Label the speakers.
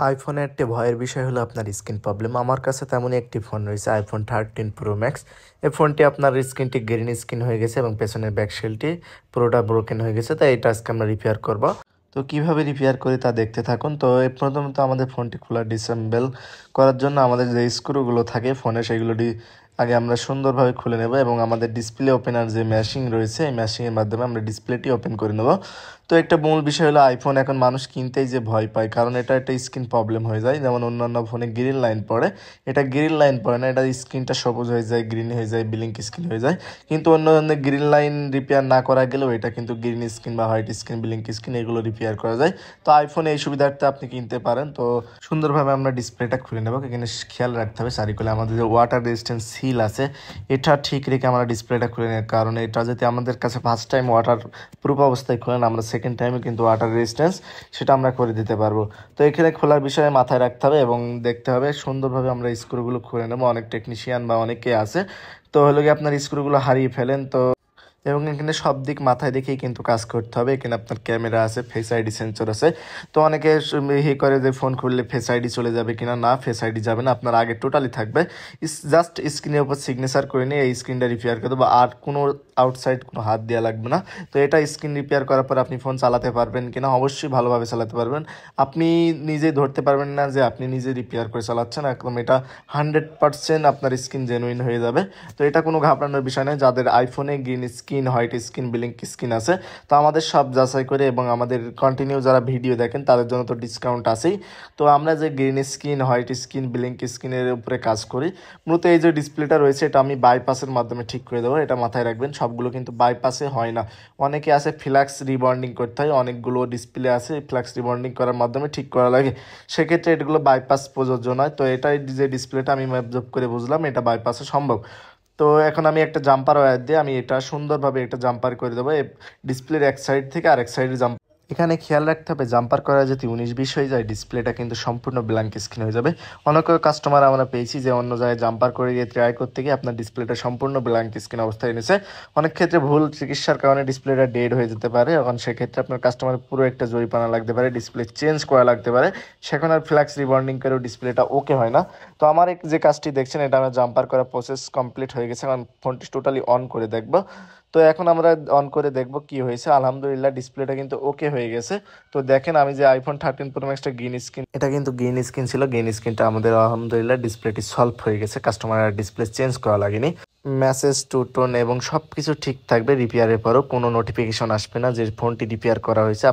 Speaker 1: আইফোনে একটি ভয়ের বিষয় হলো আপনার স্ক্রিন প্রবলেম। আমার কাছে তেমনই একটি ফোন রয়েছে, আইফোন 13 প্রো ম্যাক্স। এই ফোনটি আপনার স্ক্রিনটি গ্রিন স্ক্রিন হয়ে গেছে এবং পেছনের ব্যাকশেলটি পুরোটা ব্রোকেন হয়ে গেছে, তাই এটা আজকে আমরা রিপেয়ার করব। তো কিভাবে রিপেয়ার করি তা দেখতে থাকুন। তো প্রথমত আমাদের ফোনটি খোলা ডিসেম্বল করার জন্য আমাদের যে স্ক্রুগুলো থাকে ফোনে সেগুলো আগে আমরা সুন্দরভাবে খুলে নেব এবং আমাদের ডিসপ্লে ওপেনার যে মেশিন রয়েছে এই মেশিনের মাধ্যমে আমরা ডিসপ্লেটি ওপেন করে নেব। তো একটা মূল বিষয় হলো আইফোন এখন মানুষ কিনতেই যে ভয় পায়, কারণ এটা একটা স্ক্রিন প্রবলেম হয়ে যায়। যেমন অন্যান্য ফোনে গ্রিন লাইন পড়ে, এটা গ্রিন লাইন পড়ে না, এটা স্ক্রিনটা সবুজ হয়ে যায়, গ্রিন হয়ে যায়, ব্লিঙ্ক স্ক্রিন হয়ে যায়। কিন্তু অন্য ধরনের গ্রিন লাইন রিপেয়ার না করা গেলেও এটা কিন্তু গ্রিন স্ক্রিন বা হোয়াইট স্ক্রিন, ব্লিঙ্ক স্ক্রিন এগুলো রিপেয়ার করা যায়। তো আইফোনে এই সুবিধার্থে আপনি কিনতে পারেন। তো সুন্দরভাবে আমরা ডিসপ্লেটা খুলে নেব। এখানে খেয়াল রাখতে হবে সার্কুলে আমাদের যে ওয়াটার রেজিস্ট্যান্স সিল আছে এটা ঠিক রেখে আমরা ডিসপ্লেটা খুলে নেওয়ার কারণে এটা যদি আমাদের কাছে ফার্স্ট টাইম ওয়াটার প্রুফ অবস্থায় খোলেন, আমরা সেকেন্ড টাইমে কিন্তু ওয়াটার রেজিস্ট্যান্স সেটা আমরা করে দিতে পারবো। তো এখানে খোলার বিষয়ে মাথায় রাখতে হবে এবং দেখতে হবে সুন্দরভাবে আমরা স্ক্রুগুলো খুলে নেবো। অনেক টেকনিশিয়ান বা অনেকে আছে তো হলো গিয়ে আপনার স্ক্রুগুলো হারিয়ে ফেলেন, তো এবং এখানে সব দিক মাথায় রেখেই কিন্তু কাজ করতে হবে। এখানে আপনার ক্যামেরা আছে, ফেস আইডি সেন্সর আছে। তো অনেকে করে যে ফোন খুললে ফেস আইডি চলে যাবে কিনা, না, ফেস আইডি যাবে না, আপনার আগে টোটালি থাকবে। জাস্ট স্ক্রিনের উপর সিগনেচার করে নিয়ে এই স্ক্রিনটা রিপেয়ার করে দেবো, আর কোনো আউটসাইড কোনো হাত দেওয়া লাগবে না। তো এটা স্ক্রিন রিপেয়ার করার পর আপনি ফোন চালাতে পারবেন কিনা, অবশ্যই ভালোভাবে চালাতে পারবেন। আপনি নিজে ধরতে পারবেন না যে আপনি নিজে রিপেয়ার করে চালাচ্ছেন, একদম এটা 100% আপনার স্ক্রিন জেনুইন হয়ে যাবে। তো এটা কোনো ঘাবড়ানোর বিষয় নয়। যাদের আইফোনে green screen, white screen, blink screen আছে, তো আমাদের সব যাচাই করে এবং আমাদের কন্টিনিউ যারা ভিডিও দেখেন তাদের জন্য তো ডিসকাউন্ট আছেই। তো আমরা যে green screen, white screen, blink স্ক্রিনের উপরে কাজ করি, মূলত এই যে ডিসপ্লেটা রয়েছে এটা আমি বাইপাসের মাধ্যমে ঠিক করে দেবো। এটা মাথায় রাখবেন, সবগুলো কিন্তু বাইপাসে হয় না। অনেকে আছে ফ্ল্যাক্স রিবন্ডিং করতে হয়, অনেকগুলো ডিসপ্লে আছে ফ্ল্যাক্স রিবন্ডিং করার মাধ্যমে ঠিক করা লাগে, সেক্ষেত্রে এগুলো বাইপাস প্রযোজ্য নয়। তো এটাই যে ডিসপ্লেটা আমি ম্যাপজপ করে বুঝলাম এটা বাইপাসে সম্ভব। তো এখন আমি একটা জাম্পার ওয়্যার দিয়ে আমি এটা সুন্দরভাবে একটা জাম্পার করে দেবো ডিসপ্লের এক সাইড থেকে আরেক সাইডে জাম্প। এখানে খেয়াল রাখতে হবে জাম্পার করা যদি 19-20 হয়ে যায় ডিসপ্লেটা কিন্তু সম্পূর্ণ ব্ল্যাঙ্ক স্ক্রিন হয়ে যাবে। অনেক কাস্টমার আমরা পেয়েছি যে অন্য জায়গায় জাম্পার করে গিয়ে ট্রাই করতে গিয়ে আপনার ডিসপ্লেটা সম্পূর্ণ ব্ল্যাঙ্ক স্ক্রিন অবস্থায় এনেছে। অনেক ক্ষেত্রে ভুল চিকিৎসার কারণে ডিসপ্লেটা ডেড হয়ে যেতে পারে, এখন সেক্ষেত্রে আপনার কাস্টমার পুরো একটা জরিপানা লাগতে পারে, ডিসপ্লে চেঞ্জ করা লাগতে পারে, সেখানে আর ফ্ল্যাক্স রিবন্ডিং করেও ডিসপ্লেটা ওকে হয় না। তো আমার যে কাজটি দেখছেন এটা আমার জাম্পার করা প্রসেস কমপ্লিট হয়ে গেছে, কারণ ফোনটি টোটালি অন করে দেখবো। তো এখন আমরা অন করে দেখব কি হয়েছে। আলহামদুলিল্লাহ ডিসপ্লেটা কিন্তু ওকে হয়ে গেছে। তো দেখেন আমি যে আইফোন 13 প্রো ম্যাক্সটা গ্রিন স্ক্রিন, এটা কিন্তু গ্রিন স্ক্রিন ছিল, গ্রিন স্ক্রিনটা আমাদের আলহামদুলিল্লাহ ডিসপ্লেটি সলভ হয়ে গেছে, কাস্টমার আর ডিসপ্লে চেঞ্জ করা লাগেনি। মেসেজ, টু টোন এবং সব কিছু ঠিক থাকবে। রিপেয়ারের পরও কোনো নোটিফিকেশন আসবে না যে ফোনটি রিপেয়ার করা হয়েছে।